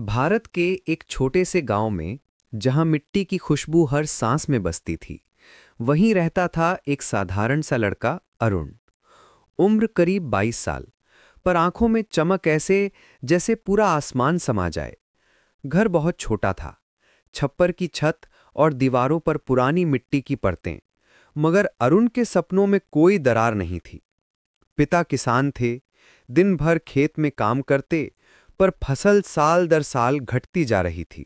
भारत के एक छोटे से गांव में जहां मिट्टी की खुशबू हर सांस में बसती थी, वहीं रहता था एक साधारण सा लड़का अरुण। उम्र करीब 22 साल, पर आंखों में चमक ऐसे जैसे पूरा आसमान समा जाए। घर बहुत छोटा था, छप्पर की छत और दीवारों पर पुरानी मिट्टी की परतें, मगर अरुण के सपनों में कोई दरार नहीं थी। पिता किसान थे, दिन भर खेत में काम करते, पर फसल साल दर साल घटती जा रही थी।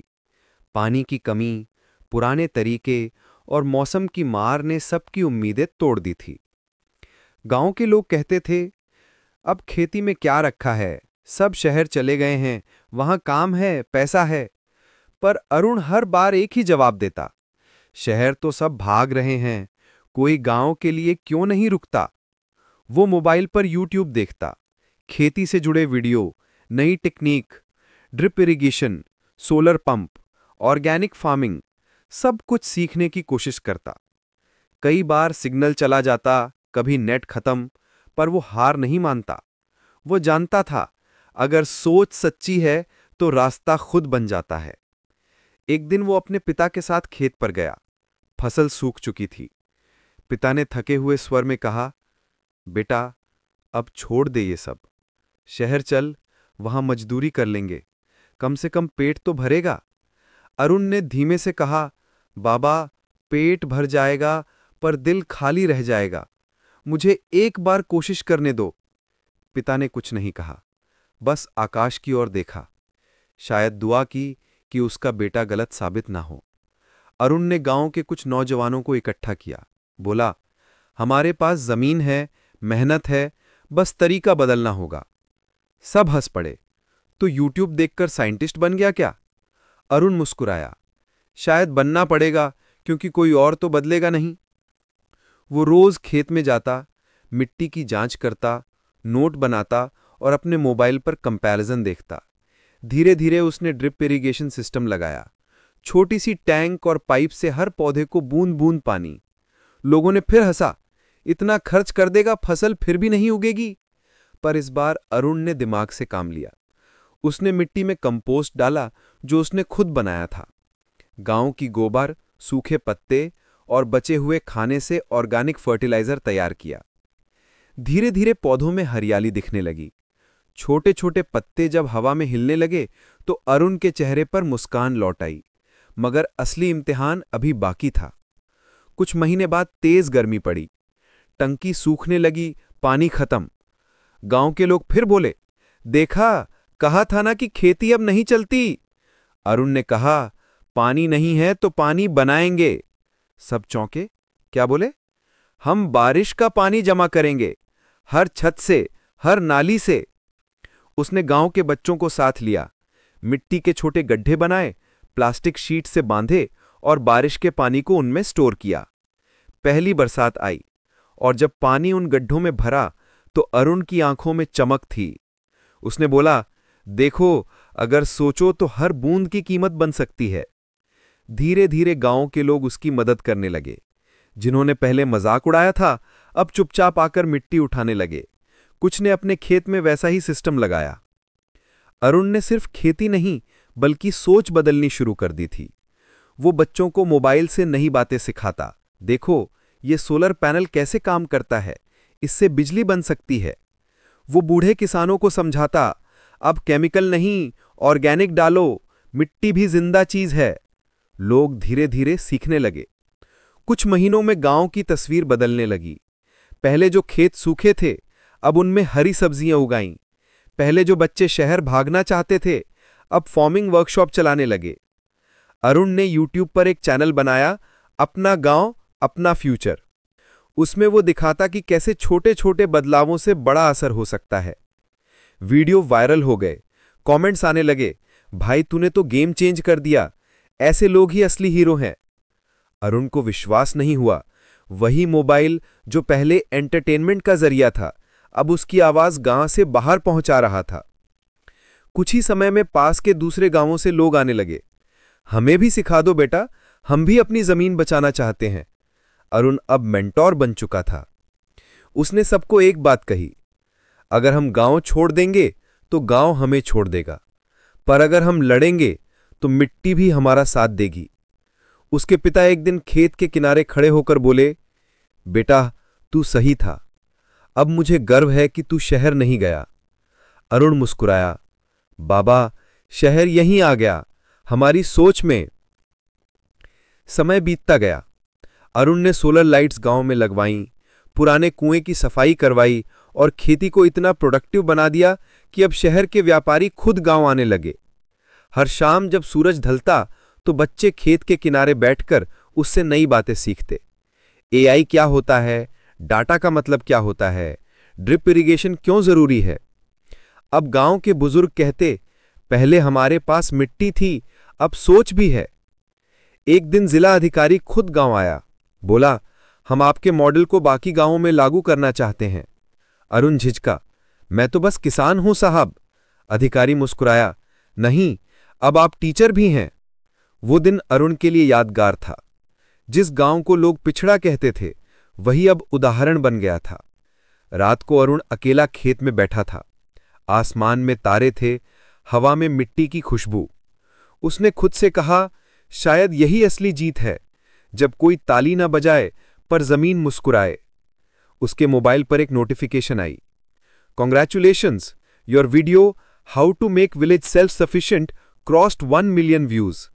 पानी की कमी, पुराने तरीके और मौसम की मार ने सबकी उम्मीदें तोड़ दी थी। गांव के लोग कहते थे, अब खेती में क्या रखा है, सब शहर चले गए हैं, वहां काम है, पैसा है। पर अरुण हर बार एक ही जवाब देता, शहर तो सब भाग रहे हैं, कोई गांव के लिए क्यों नहीं रुकता। वो मोबाइल पर यूट्यूब देखता, खेती से जुड़े वीडियो, नई technique, drip irrigation, solar pump, organic farming, सब कुछ सीखने की कोशिश करता। कई बार सिग्नल चला जाता, कभी नेट खत्म, पर वो हार नहीं मानता। वो जानता था, अगर सोच सच्ची है तो रास्ता खुद बन जाता है। एक दिन वो अपने पिता के साथ खेत पर गया। फसल सूख चुकी थी। पिता ने थके हुए स्वर में कहा, बेटा, अब छोड़ दे ये सब। शहर चल, वहां मजदूरी कर लेंगे, कम से कम पेट तो भरेगा। अरुण ने धीमे से कहा, बाबा, पेट भर जाएगा पर दिल खाली रह जाएगा, मुझे एक बार कोशिश करने दो। पिता ने कुछ नहीं कहा, बस आकाश की ओर देखा। शायद दुआ की कि उसका बेटा गलत साबित ना हो। अरुण ने गांव के कुछ नौजवानों को इकट्ठा किया। बोला, हमारे पास जमीन है, मेहनत है, बस तरीका बदलना होगा। सब हंस पड़े। तो यूट्यूब देखकर साइंटिस्ट बन गया क्या? अरुण मुस्कुराया, शायद बनना पड़ेगा, क्योंकि कोई और तो बदलेगा नहीं। वो रोज खेत में जाता, मिट्टी की जांच करता, नोट बनाता और अपने मोबाइल पर कंपैरिजन देखता। धीरे धीरे उसने ड्रिप इरिगेशन सिस्टम लगाया, छोटी सी टैंक और पाइप से हर पौधे को बूंद बूंद पानी। लोगों ने फिर हंसा, इतना खर्च कर देगा, फसल फिर भी नहीं उगेगी। पर इस बार अरुण ने दिमाग से काम लिया। उसने मिट्टी में कंपोस्ट डाला, जो उसने खुद बनाया था। गांव की गोबर, सूखे पत्ते और बचे हुए खाने से ऑर्गेनिक फर्टिलाइजर तैयार किया। धीरे धीरे पौधों में हरियाली दिखने लगी। छोटे छोटे पत्ते जब हवा में हिलने लगे तो अरुण के चेहरे पर मुस्कान लौट आई। मगर असली इम्तिहान अभी बाकी था। कुछ महीने बाद तेज गर्मी पड़ी, टंकी सूखने लगी, पानी खत्म। गांव के लोग फिर बोले, देखा, कहा था ना कि खेती अब नहीं चलती। अरुण ने कहा, पानी नहीं है तो पानी बनाएंगे। सब चौंके। क्या बोले? हम बारिश का पानी जमा करेंगे, हर छत से, हर नाली से। उसने गांव के बच्चों को साथ लिया, मिट्टी के छोटे गड्ढे बनाए, प्लास्टिक शीट से बांधे और बारिश के पानी को उनमें स्टोर किया। पहली बरसात आई और जब पानी उन गड्ढों में भरा तो अरुण की आंखों में चमक थी। उसने बोला, देखो, अगर सोचो तो हर बूंद की कीमत बन सकती है। धीरे धीरे गांव के लोग उसकी मदद करने लगे। जिन्होंने पहले मजाक उड़ाया था, अब चुपचाप आकर मिट्टी उठाने लगे। कुछ ने अपने खेत में वैसा ही सिस्टम लगाया। अरुण ने सिर्फ खेती नहीं, बल्कि सोच बदलनी शुरू कर दी थी। वो बच्चों को मोबाइल से नई बातें सिखाता। देखो, ये सोलर पैनल कैसे काम करता है, इससे बिजली बन सकती है। वो बूढ़े किसानों को समझाता, अब केमिकल नहीं, ऑर्गेनिक डालो, मिट्टी भी जिंदा चीज है। लोग धीरे धीरे सीखने लगे। कुछ महीनों में गांव की तस्वीर बदलने लगी। पहले जो खेत सूखे थे, अब उनमें हरी सब्जियां उगाईं। पहले जो बच्चे शहर भागना चाहते थे, अब फार्मिंग वर्कशॉप चलाने लगे। अरुण ने यूट्यूब पर एक चैनल बनाया, अपना गांव, अपना फ्यूचर। उसमें वो दिखाता कि कैसे छोटे छोटे बदलावों से बड़ा असर हो सकता है। वीडियो वायरल हो गए, कमेंट्स आने लगे, भाई तूने तो गेम चेंज कर दिया, ऐसे लोग ही असली हीरो हैं। अरुण को विश्वास नहीं हुआ, वही मोबाइल जो पहले एंटरटेनमेंट का जरिया था, अब उसकी आवाज गांव से बाहर पहुंचा रहा था। कुछ ही समय में पास के दूसरे गांवों से लोग आने लगे, हमें भी सिखा दो बेटा, हम भी अपनी जमीन बचाना चाहते हैं। अरुण अब मेंटोर बन चुका था। उसने सबको एक बात कही, अगर हम गांव छोड़ देंगे तो गांव हमें छोड़ देगा। पर अगर हम लड़ेंगे तो मिट्टी भी हमारा साथ देगी। उसके पिता एक दिन खेत के किनारे खड़े होकर बोले, बेटा तू सही था, अब मुझे गर्व है कि तू शहर नहीं गया। अरुण मुस्कुराया, बाबा शहर यहीं आ गया, हमारी सोच में। समय बीतता गया। अरुण ने सोलर लाइट्स गांव में लगवाईं, पुराने कुएं की सफाई करवाई और खेती को इतना प्रोडक्टिव बना दिया कि अब शहर के व्यापारी खुद गांव आने लगे। हर शाम जब सूरज ढलता तो बच्चे खेत के किनारे बैठकर उससे नई बातें सीखते। एआई क्या होता है, डाटा का मतलब क्या होता है, ड्रिप इरिगेशन क्यों जरूरी है। अब गांव के बुजुर्ग कहते, पहले हमारे पास मिट्टी थी, अब सोच भी है। एक दिन जिला अधिकारी खुद गांव आया, बोला, हम आपके मॉडल को बाकी गांवों में लागू करना चाहते हैं। अरुण झिझका, मैं तो बस किसान हूं साहब। अधिकारी मुस्कुराया, नहीं, अब आप टीचर भी हैं। वो दिन अरुण के लिए यादगार था। जिस गांव को लोग पिछड़ा कहते थे, वही अब उदाहरण बन गया था। रात को अरुण अकेला खेत में बैठा था। आसमान में तारे थे, हवा में मिट्टी की खुशबू। उसने खुद से कहा, शायद यही असली जीत है, जब कोई ताली ना बजाए पर जमीन मुस्कुराए। उसके मोबाइल पर एक नोटिफिकेशन आई, congratulations, your video how to make village self sufficient crossed 1 million views.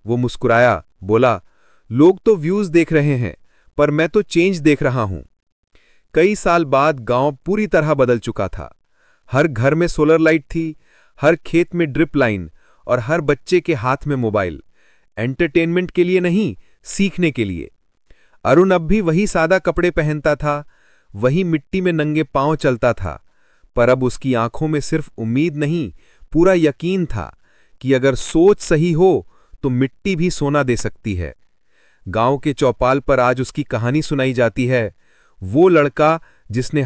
वो मुस्कुराया, बोला, लोग तो व्यूज देख रहे हैं, पर मैं तो चेंज देख रहा हूं। कई साल बाद गांव पूरी तरह बदल चुका था। हर घर में सोलर लाइट थी, हर खेत में ड्रिप लाइन और हर बच्चे के हाथ में मोबाइल। एंटरटेनमेंट के लिए नहीं, सीखने के लिए। अरुण अब भी वही सादा कपड़े पहनता था, वही मिट्टी में नंगे पांव चलता था, पर अब उसकी आंखों में सिर्फ उम्मीद नहीं, पूरा यकीन था कि अगर सोच सही हो तो मिट्टी भी सोना दे सकती है। गांव के चौपाल पर आज उसकी कहानी सुनाई जाती है, वो लड़का जिसने